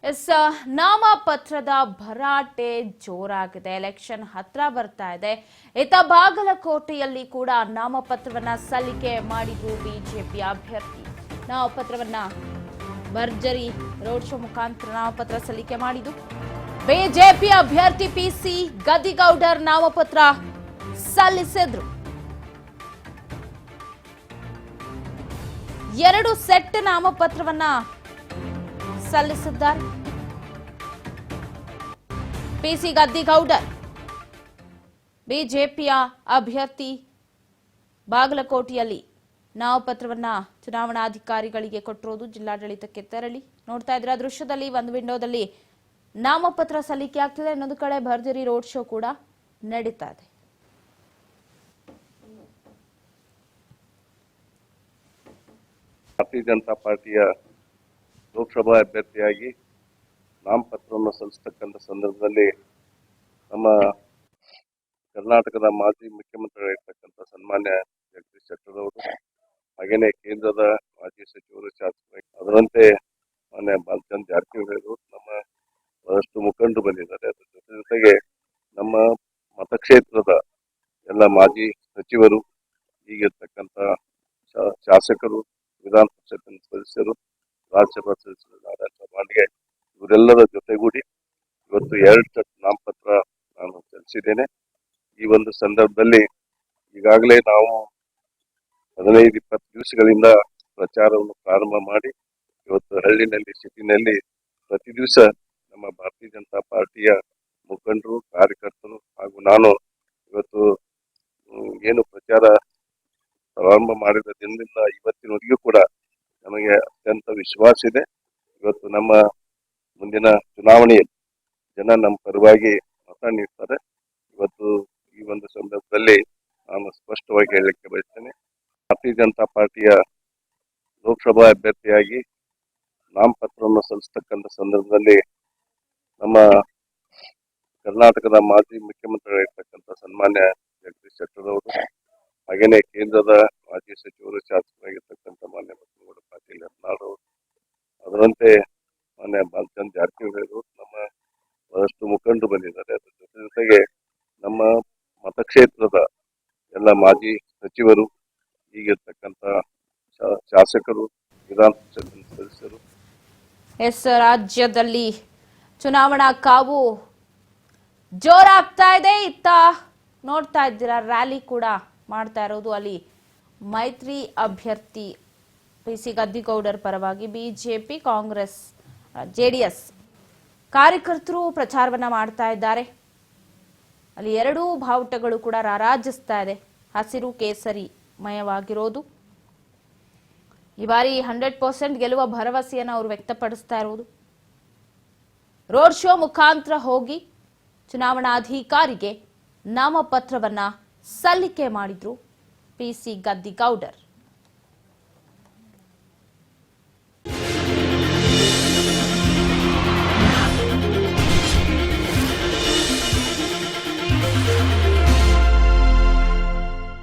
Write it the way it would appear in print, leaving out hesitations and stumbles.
S ನಾಮಪತ್ರದ ಭರಾಟೆ ಜೋರಾಗಿದೆ. Election ಹತ್ರ ಬರ್ತಾ ಇದೆ. ಇತ್ತ ಬಾಗಲಕೋಟೆಯಲ್ಲಿ ಕೂಡ ನಾಮಪತ್ರವನ್ನ ಸಲ್ಲಿಕೆ ಮಾಡಿದ್ರು ಬಿಜೆಪಿ ಅಭ್ಯರ್ಥಿ. ನಾಮಪತ್ರವನ್ನ ಭರ್ಜರಿ ರೋಡ್ ಶೋ ಮುಖಾಂತರ ನಾಮಪತ್ರ ಸಲ್ಲಿಕೆ ಮಾಡಿದ್ದು ಬಿಜೆಪಿ ಅಭ್ಯರ್ಥಿ ಪಿಸಿ ಗದ್ದಿಗೌಡರ್ ನಾಮಪತ್ರ ಸಲ್ಲಿಸಿದ್ರು. 2 ಸೆಟ್ ನಾಮಪತ್ರವನ್ನ ಸಲ್ಲಿಸಿದ್ದಾರೆ. ಪಿಸಿ ಗದ್ದಿಗೌಡರ್ ಬಿಜೆಪಿಯ ಅಭ್ಯರ್ಥಿ ಬಾಗಲಕೋಟೆಯಲ್ಲಿ ನಾಮಪತ್ರವನ್ನ ಚುನಾವಣಾಧಿಕಾರಿಗಳಿಗೆ ಕೊಟ್ಟಿರೋದು. ಜಿಲ್ಲಾಡಳಿತಕ್ಕೆ ತೆರಳಿ ನೋಡ್ತಾ ಇದ್ರೆ ದೃಶ್ಯದಲ್ಲಿ ಒಂದು ವಿಂಡೋದಲ್ಲಿ ನಾಮಪತ್ರ ಸಲ್ಲಿಕೆ ಆಗ್ತಿದೆ. ಇನ್ನೊಂದು ಕಡೆ ಭರ್ಜರಿ ರೋಡ್ ಶೋ ಕೂಡ ನಡೀತಾ ಇದೆ. ಭಾರತೀಯ ಜನತಾ ಪಾರ್ಟಿಯ ಲೋಕಸಭಾ ಅಭ್ಯರ್ಥಿಯಾಗಿ ನಾಮಪತ್ರವನ್ನು ಸಲ್ಲಿಸತಕ್ಕಂಥ ಸಂದರ್ಭದಲ್ಲಿ ನಮ್ಮ ಕರ್ನಾಟಕದ ಮಾಜಿ ಮುಖ್ಯಮಂತ್ರಿಗಳಿರ್ತಕ್ಕಂಥ ಸನ್ಮಾನ್ಯ ಜಗದೀಶ್ ಶೆಟ್ಟರ್ ಅವರು, ಹಾಗೇನೆ ಕೇಂದ್ರದ ಮಾಜಿ ಸಚಿವರು, ಶಾಸಕರು, ಅದರಂತೆ ಮಾನ್ಯ ಬಾಲಚಂದ್ರ ಜಾರಕಿಹೊಳಿ ಅವರು, ನಮ್ಮ ಬಹಳಷ್ಟು ಮುಖಂಡರು ಬಂದಿದ್ದಾರೆ. ಅದರ ಜೊತೆಗೆ ನಮ್ಮ ಮತಕ್ಷೇತ್ರದ ಎಲ್ಲ ಮಾಜಿ ಸಚಿವರು, ಈಗಿರ್ತಕ್ಕಂಥ ಶಾಸಕರು, ವಿಧಾನ ಪರಿಷತ್ತಿನ ಸದಸ್ಯರು, ರಾಜ್ಯಸಭಾ ಸದಸ್ಯರು, ನಾರಾಯಣಸ್ವಾಮಿಗೆ ಇವರೆಲ್ಲರ ಜೊತೆಗೂಡಿ ಇವತ್ತು 2 ಸೆಟ್ ನಾಮಪತ್ರ ನಾನು ಸಲ್ಲಿಸಿದ್ದೇನೆ. ಈ ಒಂದು ಸಂದರ್ಭದಲ್ಲಿ ಈಗಾಗಲೇ ನಾವು 15-20 ದಿವಸಗಳಿಂದ ಪ್ರಚಾರವನ್ನು ಪ್ರಾರಂಭ ಮಾಡಿ ಇವತ್ತು ಹಳ್ಳಿನಲ್ಲಿ, ಸಿಟಿನಲ್ಲಿ ಪ್ರತಿ ದಿವಸ ನಮ್ಮ ಭಾರತೀಯ ಜನತಾ ಪಾರ್ಟಿಯ ಮುಖಂಡರು, ಕಾರ್ಯಕರ್ತರು ಹಾಗೂ ನಾನು ಇವತ್ತು ಏನು ಪ್ರಚಾರ ಪ್ರಾರಂಭ ಮಾಡಿದ ದಿನದಿಂದ ಇವತ್ತಿನವರೆಗೂ ಕೂಡ ನಮಗೆ ಅತ್ಯಂತ ವಿಶ್ವಾಸ ಇದೆ. ಇವತ್ತು ನಮ್ಮ ಮುಂದಿನ ಚುನಾವಣೆಯಲ್ಲಿ ಜನ ನಮ್ಮ ಪರವಾಗಿ ಮತ ನೀಡ್ತಾರೆ. ಇವತ್ತು ಈ ಒಂದು ಸಂದರ್ಭದಲ್ಲಿ ನಾನು ಸ್ಪಷ್ಟವಾಗಿ ಹೇಳಲಿಕ್ಕೆ ಬಯಸ್ತೇನೆ, ಭಾರತೀಯ ಜನತಾ ಪಾರ್ಟಿಯ ಲೋಕಸಭಾ ಅಭ್ಯರ್ಥಿಯಾಗಿ ನಾಮಪತ್ರವನ್ನು ಸಲ್ಲಿಸತಕ್ಕಂಥ ಸಂದರ್ಭದಲ್ಲಿ ನಮ್ಮ ಕರ್ನಾಟಕದ ಮಾಜಿ ಮುಖ್ಯಮಂತ್ರಿಗಳಿರ್ತಕ್ಕಂಥ ಸನ್ಮಾನ್ಯ ಜಗದೀಶ್ ಶೆಟ್ಟರ್ ಅವರು, ಹಾಗೇನೆ ಕೇಂದ್ರದ ಮಾಜಿ ಸಚಿವರು, ಶಾಸಕರಾಗಿರ್ತಕ್ಕಂಥ ಮಾನ್ಯ ಬಸನಗೌಡ ಪಾಟೀಲ್ ಯತ್ನಾಳ್ ಅವರು, ಅದರಂತೆ ಮಾನ್ಯ ಬಾಲಚಂದ್ರ ಜಾರಕಿಹೊಳಿ ಅವರು, ನಮ್ಮ ಬಹಳಷ್ಟು ಮುಖಂಡರು ಬಂದಿದ್ದಾರೆ. ಅದರ ಜೊತೆಗೆ ನಮ್ಮ ಮತಕ್ಷೇತ್ರದ ಎಲ್ಲ ಮಾಜಿ ಸಚಿವರು, ಈಗಿರ್ತಕ್ಕಂಥ ಶಾಸಕರು, ವಿಧಾನ ಪರಿಷತ್ತಿನ ಸದಸ್ಯರು. ಎಸ್ ರಾಜ್ಯದಲ್ಲಿ ಚುನಾವಣಾ ಕಾವು ಜೋರಾಗ್ತಾ ಇದೆ. ಇತ್ತ ನೋಡ್ತಾ ಇದ್ದೀರಾ ರ್ಯಾಲಿ ಕೂಡ ಮಾಡ್ತಾ ಇರೋದು. ಅಲ್ಲಿ ಮೈತ್ರಿ ಅಭ್ಯರ್ಥಿ ಪಿಸಿ ಗದ್ದಿಗೌಡರ್ ಪರವಾಗಿ ಬಿಜೆಪಿ, ಕಾಂಗ್ರೆಸ್, ಜೆಡಿಎಸ್ ಕಾರ್ಯಕರ್ತರು ಪ್ರಚಾರವನ್ನ ಮಾಡ್ತಾ ಇದ್ದಾರೆ. ಅಲ್ಲಿ 2 ಬಾವುಟಗಳು ಕೂಡ ರಾರಾಜಿಸ್ತಾ ಇದೆ. ಹಸಿರು ಕೇಸರಿ ಮಯವಾಗಿರೋದು. ಈ ಬಾರಿ 100% ಗೆಲ್ಲುವ ಭರವಸೆಯನ್ನು ಅವರು ವ್ಯಕ್ತಪಡಿಸ್ತಾ ಇರುವುದು. ರೋಡ್ ಶೋ ಮುಖಾಂತರ ಹೋಗಿ ಚುನಾವಣಾಧಿಕಾರಿಗೆ ನಾಮಪತ್ರವನ್ನ ಸಲ್ಲಿಕೆ ಮಾಡಿದ್ರು ಪಿಸಿ ಗದ್ದಿಗೌಡರ್.